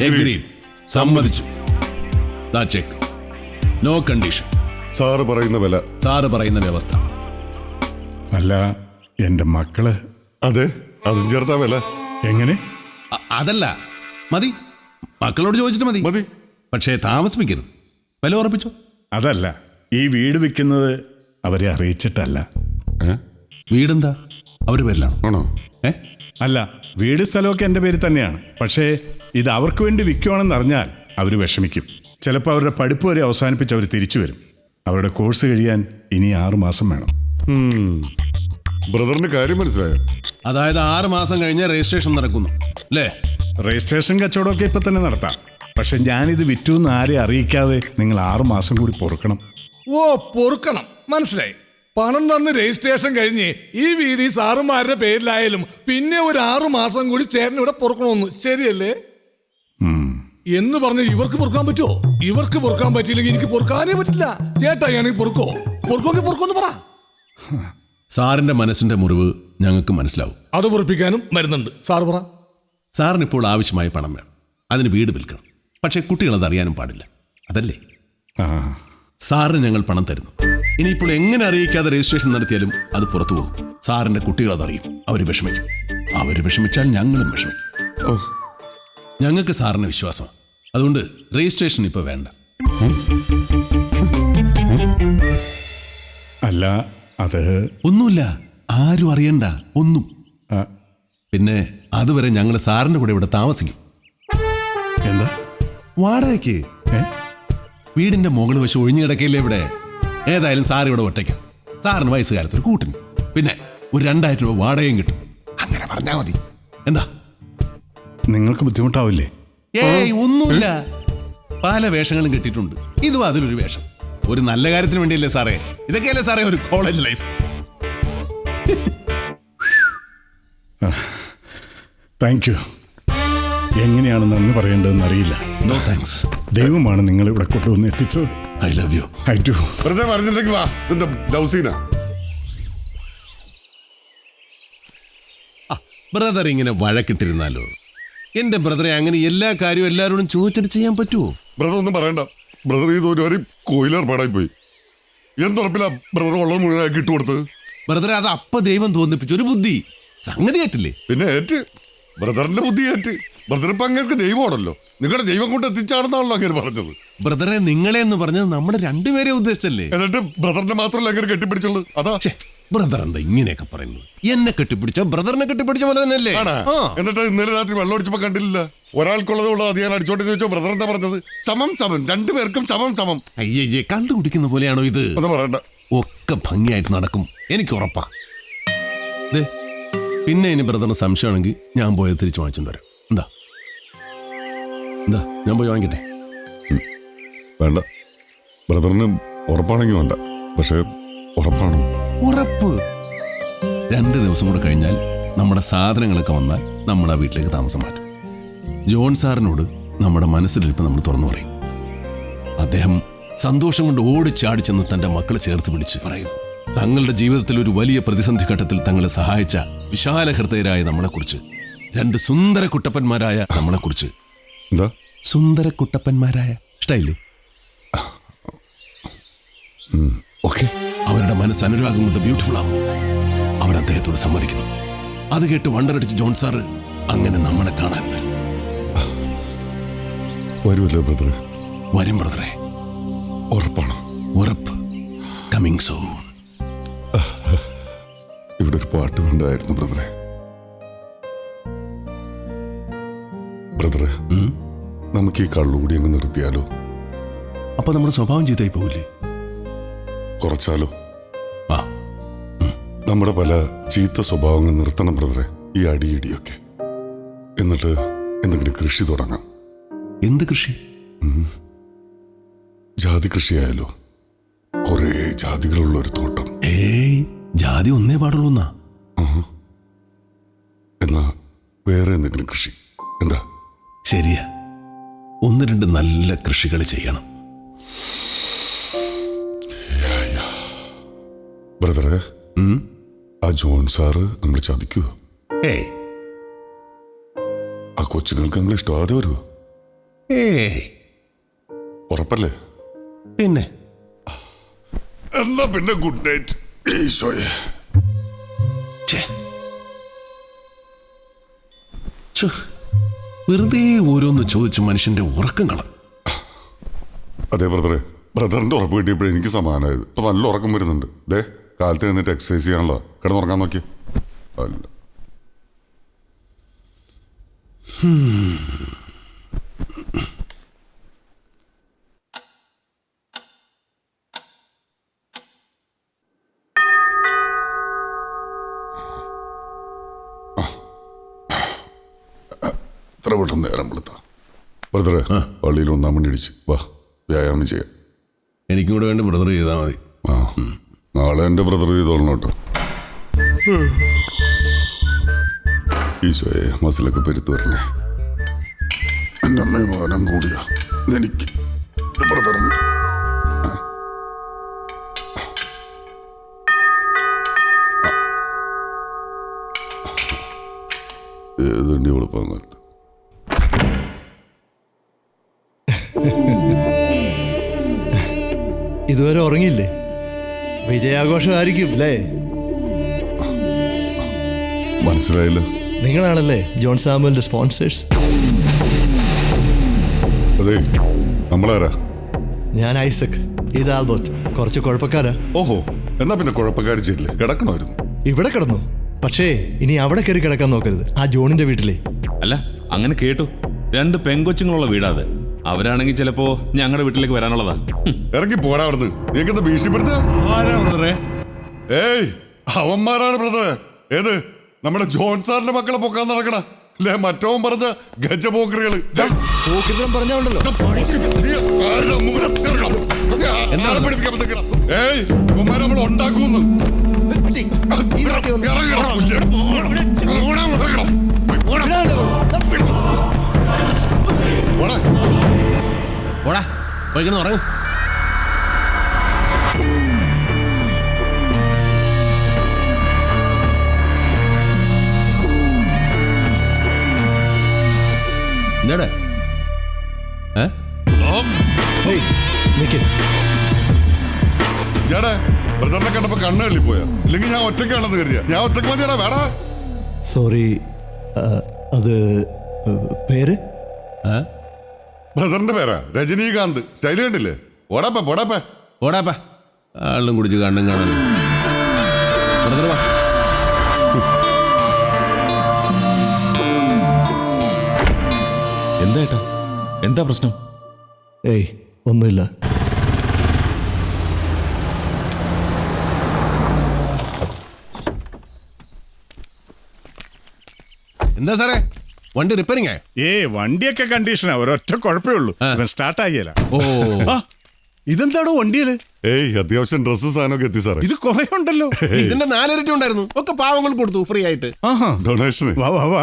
Agreed. സമ്മതിച്ചു. ദാ check. No condition. Sir പറയുന്ന വില, സാറ് പറയുന്ന വ്യവസ്ഥ. അല്ല, എൻ്റെ മക്കള്. അതെ, അതും ചേർത്താ വില. എങ്ങനെ? അതല്ല, മതി. മക്കളോട് ചോദിച്ചിട്ട് മതി. മതി. പക്ഷേ താമസിപ്പിക്കരുത്. വില ഉറപ്പിച്ചോ? അതല്ല, ഈ വീട് വിൽക്കുന്നത് അവരെ അറിയിച്ചിട്ടല്ല. വീടെന്താ അവരുടെ പേരിലാണോ? ആണോ? അല്ല, വീട് സ്ഥലമൊക്കെ എൻ്റെ പേര് തന്നെയാണ്. പക്ഷേ ഇത് അവർക്ക് വേണ്ടി വിൽക്കുവാണെന്ന് അറിഞ്ഞാൽ അവർ വിഷമിക്കും. ചിലപ്പോൾ അവരുടെ പഠിപ്പ് വരെ അവസാനിപ്പിച്ച് അവർ തിരിച്ചു വരും. അവരുടെ കോഴ്സ് കഴിയാൻ ഇനി 6 മാസം വേണം. ബ്രദറിന് കാര്യം മനസ്സിലായോ? അതായത് 6 മാസം കഴിഞ്ഞ് രജിസ്ട്രേഷൻ നടക്കുന്നു അല്ലേ? രജിസ്ട്രേഷൻ കച്ചവടമൊക്കെ ഇപ്പം തന്നെ നടത്താം. പക്ഷെ ഞാനിത് വിറ്റൂന്ന് ആരെ അറിയിക്കാതെ നിങ്ങൾ 6 മാസം കൂടി പൊറുക്കണം. ഓ, പൊറുക്കണം, മനസ്സിലായി. പണം തന്ന് രജിസ്ട്രേഷൻ കഴിഞ്ഞ് ഈ വീട് ഈ സാറുമാരുടെ പേരിലായാലും പിന്നെ ഒരു 6 മാസം കൂടി ചേട്ടനിവിടെ പൊറുക്കണമെന്ന്, ശരിയല്ലേ? എന്ന് പറഞ്ഞ് ഇവർക്ക് പൊറുക്കാൻ പറ്റുമോ? ഇവർക്ക് പൊറുക്കാൻ പറ്റിയില്ലെങ്കിൽ എനിക്ക് പൊറുക്കാനേ പറ്റില്ല. ചേട്ടാണെങ്കിൽ പൊറുക്കോ? പൊറുക്കോങ്കിൽ പൊറുക്കോന്ന് പറ. സാറിന്റെ മനസ്സിന്റെ മുറിവ് ഞങ്ങൾക്ക് മനസ്സിലാവും. അത് പൊറുപ്പിക്കാനും മരുന്നുണ്ട്. സാറ് പറ. സാറിന് ഇപ്പോൾ ആവശ്യമായ പണം വേണം. അതിന് വീട് വിൽക്കണം. പക്ഷേ കുട്ടികളത് അറിയാനും പാടില്ല. അതല്ലേ? സാറിന് ഞങ്ങൾ പണം തരുന്നു. ഇനിയിപ്പോൾ എങ്ങനെ അറിയിക്കാതെ രജിസ്ട്രേഷൻ നടത്തിയാലും അത് പുറത്തു പോകും. സാറിന്റെ കുട്ടികൾ അതറിയും. അവർ വിഷമിക്കും. അവർ വിഷമിച്ചാൽ ഞങ്ങളും വിഷമിക്കും. ഞങ്ങൾക്ക് സാറിന് വിശ്വാസമാണ്. അതുകൊണ്ട് രജിസ്ട്രേഷൻ ഇപ്പൊ വേണ്ട. അല്ല, അത് ഒന്നുമില്ല. ആരും അറിയണ്ട ഒന്നും. പിന്നെ അതുവരെ ഞങ്ങൾ സാറിന്റെ കൂടെ ഇവിടെ താമസിക്കും. എന്താ? വാടകയ്ക്ക്. വീടിന്റെ മുകൾ വശം ഒഴിഞ്ഞു കിടക്കയില്ലേ ഇവിടെ? ഏതായാലും സാർ ഇവിടെ ഒറ്റയ്ക്കാം. സാറിന് വയസ്സുകാലത്ത് ഒരു കൂട്ടിന്, പിന്നെ ഒരു 2000 രൂപ വാടകയും കിട്ടും. അങ്ങനെ പറഞ്ഞാൽ മതി. എന്താ? നിങ്ങൾക്ക് ബുദ്ധിമുട്ടാവില്ലേ? ഏയ്, ഒന്നുമില്ല. പല വേഷങ്ങളും കിട്ടിയിട്ടുണ്ട്. ഇതും അതിലൊരു വേഷം. ഒരു നല്ല കാര്യത്തിന് വേണ്ടിയല്ലേ സാറേ? ഇതൊക്കെയല്ലേ സാറേ ഒരു കോളേജ് ലൈഫ്. Thank you. എങ്ങനെയാണ് നന്ദി പറയേണ്ടതെന്ന് അറിയില്ല. No thanks. ദൈവമാണ് നിങ്ങൾ ഇവിടെ കൊണ്ടുവന്ന് എത്തിച്ചത്. I love you. I do. വെറുതെ പറഞ്ഞിട്ടുണ്ടെങ്കിൽ വാ. എന്താ ലൗസീന? ബ്രദർ ഇങ്ങനെ വഴക്കിട്ടിരുന്നാലോ? എന്റെ ബ്രദറെ അങ്ങനെ എല്ലാ കാര്യവും എല്ലാവരോടും ചോദിച്ചിട്ട് ചെയ്യാൻ പറ്റുമോ? ബ്രദർ ഒന്നും പറയണ്ട. ബ്രദർ ഈ ഒരു കോയിലേർപ്പാടായി പോയി. എന്തുറപ്പില്ല ബ്രദർ ഉള്ളത് മുഴുവനാക്കി ഇട്ടുകൊടുത്തത്. ബ്രദറെ, അത് അപ്പ ദൈവം തോന്നിപ്പിച്ച ഒരു ബുദ്ധി. സംഗതി ആയിട്ടില്ലേ? പിന്നെ ഏറ്റ് ബ്രദറിന്റെ ബുദ്ധി ഏറ്റ്. ബ്രദർ ഇപ്പൊ അങ്ങേർക്ക് ദൈവമാണല്ലോ. നിങ്ങളുടെ ദൈവം കൊണ്ട് എത്തിച്ചാണെന്നാണല്ലോ അങ്ങനെ പറഞ്ഞത്. ബ്രദറെ, നിങ്ങളെ എന്ന് പറഞ്ഞത് നമ്മുടെ രണ്ടുപേരെ ഉദ്ദേശിച്ചല്ലേ? എന്നിട്ട് ബ്രദറിനെ മാത്രമല്ല അങ്ങനെ കെട്ടിപ്പിടിച്ചുള്ളൂ. അതാ ബ്രദർ എന്താ ഇങ്ങനെയൊക്കെ പറയുന്നത്? എന്നെ കെട്ടിപ്പിടിച്ച ബ്രദറിനെ കെട്ടിപ്പിടിച്ച പോലെ തന്നെയല്ലേ? എന്നിട്ട് ഇന്നലെ രാത്രി വെള്ളം അടിച്ചപ്പോ കണ്ടില്ല. ഒരാൾക്കുള്ളത് കൊണ്ട് അത് ഞാൻ അടിച്ചോട്ടെ ചോദിച്ചോ. ബ്രദർ എന്താ പറഞ്ഞത്? സമം സമം, രണ്ടുപേർക്കും സമം സമം. അയ്യേ, കണ്ടുപിടിക്കുന്ന പോലെയാണോ ഇത്? അത് പറയണ്ട. ഒക്കെ ഭംഗിയായിട്ട് നടക്കും, എനിക്ക് ഉറപ്പാ. പിന്നെ ഇനി ബ്രദറിന് സംശയമാണെങ്കിൽ ഞാൻ പോയത് തിരിച്ചു വാങ്ങിച്ചോണ്ട് വരാം. എന്താ ഞാൻ പോയി വാങ്ങിക്കട്ടെ? വേണ്ട. ബ്രദറിന് ഉറപ്പാണെങ്കിൽ വേണ്ട. പക്ഷെ ഉറപ്പാണോ? ഉറപ്പ്. 2 ദിവസം കൂടെ കഴിഞ്ഞാൽ നമ്മുടെ സാധനങ്ങളൊക്കെ വന്നാൽ നമ്മൾ ആ വീട്ടിലേക്ക് താമസം മാറ്റും. ജോൺ സാറിനോട് നമ്മുടെ മനസ്സിലിരിപ്പ് നമ്മൾ തുറന്നു പറയും. അദ്ദേഹം സന്തോഷം കൊണ്ട് ഓടിച്ചാടി ചെന്ന് തന്റെ മക്കളെ ചേർത്ത് പിടിച്ച് പറയുന്നു, തങ്ങളുടെ ജീവിതത്തിൽ ഒരു വലിയ പ്രതിസന്ധി ഘട്ടത്തിൽ തങ്ങളെ സഹായിച്ച വിശാല ഹൃദയരായ നമ്മളെക്കുറിച്ച്, 2 സുന്ദര കുട്ടപ്പന്മാരായ നമ്മളെക്കുറിച്ച്. എന്താ സുന്ദര കുട്ടപ്പന്മാരായ? ഇഷ്ടായില്ലേ? ഓക്കെ. അവരുടെ മനസ്സ് അനുരാഗം കൊണ്ട് ബ്യൂട്ടിഫുൾ ആവുന്നു. അവർ അദ്ദേഹത്തോട് സമ്മതിക്കുന്നു. അത് കേട്ട് വണ്ടറടിച്ച് ജോൺ സാറ് അങ്ങനെ നമ്മളെ കാണാൻ വരും. വരുമല്ലോ ബ്രദറെ? വരും ബ്രദറെ. ഉറപ്പാണോ? ഉറപ്പ്. Coming soon. ഇവിടെ ഒരു പാട്ട് വേണ്ടായിരുന്നു ബ്രദറെ. ബ്രദറെ, നമുക്ക് ഈ കള്ളുകൂടി അങ്ങ് നിർത്തിയാലോ? അപ്പൊ നമ്മുടെ സ്വഭാവം ചെയ്തായി പോവില്ലേ? കുറച്ചാലോ? നമ്മുടെ പല ചീത്ത സ്വഭാവങ്ങൾ നിർത്തണം ബ്രദറെ. ഈ അടിയിടിയൊക്കെ. എന്നിട്ട് എന്തെങ്കിലും കൃഷി തുടങ്ങാം. എന്ത് കൃഷി? ജാതി കൃഷിയായാലോ? കുറേ ജാതികളുള്ള ഒരു തോട്ടം. ഏയ്, ജാതി ഒന്നേ പാടുള്ളൂ എന്നാ. എന്നാ വേറെ എന്തെങ്കിലും കൃഷി എന്താ? ശരിയാ, 1-2 നല്ല കൃഷികൾ ചെയ്യണം. ബ്രദറെ, ആ ജോൺ സാറ് നമ്മൾ ചതിക്കുവോ? ഏയ്, ആ കൊച്ചുങ്ങൾക്ക് നിങ്ങൾ ഇഷ്ടമാതെ വരുമോ? ഏയ് ഉറപ്പല്ലേ? പിന്നെ എന്നാ പിന്നെ ഗുഡ് നൈറ്റ്. ഈശോയെ. ഛേ. ഛു, വെറുതെ ഓരോന്ന് ചോദിച്ച് മനുഷ്യന്റെ ഉറക്കം കളഞ്ഞു. അതെ ബ്രദറെ, ബ്രദറിന്റെ ഉറപ്പ് കിട്ടിയപ്പോഴേ എനിക്ക് സമാനമായത്. ഇപ്പൊ നല്ല ഉറക്കം വരുന്നുണ്ട്. ദേ കാലത്ത് നിന്നിട്ട് എക്സസൈസ് ചെയ്യാനുള്ള കിടന്നുറങ്ങാൻ നോക്കി. അല്ല എത്ര പെട്ടെന്ന് നേരം വെളുത്ത. ബ്രദറെ, പള്ളിയിൽ 1 മണി അടിച്ച് വാ, വ്യായാമം ചെയ്യാം. എനിക്കും കൂടെ വേണ്ടി ബ്രദർ ചെയ്താൽ മതി. ആ, നാളെ എൻ്റെ ബ്രദർ ചെയ്തോളണം കേട്ടോ. ഈശോയെ, മസിലൊക്കെ പെരുത്തു വരണേ. എൻ്റെ അമ്മ ഭാരം കൂടിയാ എനിക്ക് ബ്രദറിന്. ഏതുണ്ടി എളുപ്പം കാലത്ത് ഇതുവരെ ഉറങ്ങിയില്ലേ? വിജയാഘോഷമായിരിക്കും അല്ലേ? മനസ്സിലായില്ല. നിങ്ങളാണല്ലേ ജോൺ സാമുവലിന്റെ സ്പോൺസേഴ്സ്? അതെ, നമ്മളാരാ? ഞാൻ ഐസക്, ഇത് ആൽബർട്ട്. കുറച്ച് കുഴപ്പക്കാരാ. ഓഹോ, എന്നാ പിന്നെ കുഴപ്പക്കാരി ചെയ്യില്ലേ? കിടക്കണമായിരുന്നു. ഇവിടെ കിടന്നു, പക്ഷേ ഇനി അവിടെ കയറി കിടക്കാൻ നോക്കരുത്. ആ ജോണിന്റെ വീട്ടിലെ. അല്ല, അങ്ങനെ കേട്ടു. 2 പെങ്കൊച്ചുങ്ങളുള്ള വീടാ അത്. അവരാണെങ്കിൽ ചിലപ്പോ ഞങ്ങളുടെ വീട്ടിലേക്ക് വരാനുള്ളതാ. ഇറങ്ങി പോടാ അവിടുന്ന്. നീക്കെന്താ ഭീഷണിപ്പെടുത്ത? ഏയ്, അവന്മാരാണ് ബ്രദറെ. ഏത്? നമ്മുടെ ജോൺ സാറിന്റെ മക്കളെ പൊക്കാൻ നടക്കണ അല്ലേ? മറ്റവൻ പറഞ്ഞ ഗജപോക്കറികള്. പറഞ്ഞോണ്ടല്ലോ. ഏയ്, ഇവന്മാരെ നമ്മൾ ഉണ്ടാക്കുന്നു. ഓടാ, പോയിക്കണം ഉറങ്ങും. എന്താടാ? ഞാടെ ബ്രദറിനെ കണ്ടപ്പോ കണ്ണ് തള്ളിപ്പോയാ? ഇല്ലെങ്കിൽ ഞാൻ ഒറ്റയ്ക്കാണെന്ന് കരുതിയ. ഞാൻ ഒറ്റയ്ക്ക് മതിയാടാ. വേടാ. സോറി, അത് പേര്? ബ്രദറിന്റെ പേരാ രജനീകാന്ത്. സ്റ്റൈല് കണ്ടില്ലേ? ഓടാപ്പ പോടാപ്പ. ഓടാപ്പാ, ആളിലും കുടിച്ച് കണ്ണും കാണാൻ. ബ്രദർ വാ. എന്താ ഏട്ടാ, എന്താ പ്രശ്നം? ഏയ്, ഒന്നുമില്ല. എന്താ സാറേ, വണ്ടി റിപ്പയറിംഗ് ആയോ? വണ്ടിയൊക്കെ കണ്ടീഷനാ, ഒരൊറ്റ കുഴപ്പമേ ഉള്ളൂ. സ്റ്റാർട്ട് ആകിയല്ല. ഓ, ഇതെന്താണോ വണ്ടിയില്? ഏയ്, അത്യാവശ്യം ഡ്രസ്സ് സാധനമൊക്കെ എത്തി സാറേ. ഇത് കുറെ ഉണ്ടല്ലോ. ഇതിന്റെ 4 ഇരട്ടി ഉണ്ടായിരുന്നു. ഒക്കെ പാവങ്ങൾ കൊടുത്തു ഫ്രീ ആയിട്ട്. ആഹാ, ഡൊണേഷന്. വാ വാ വാ.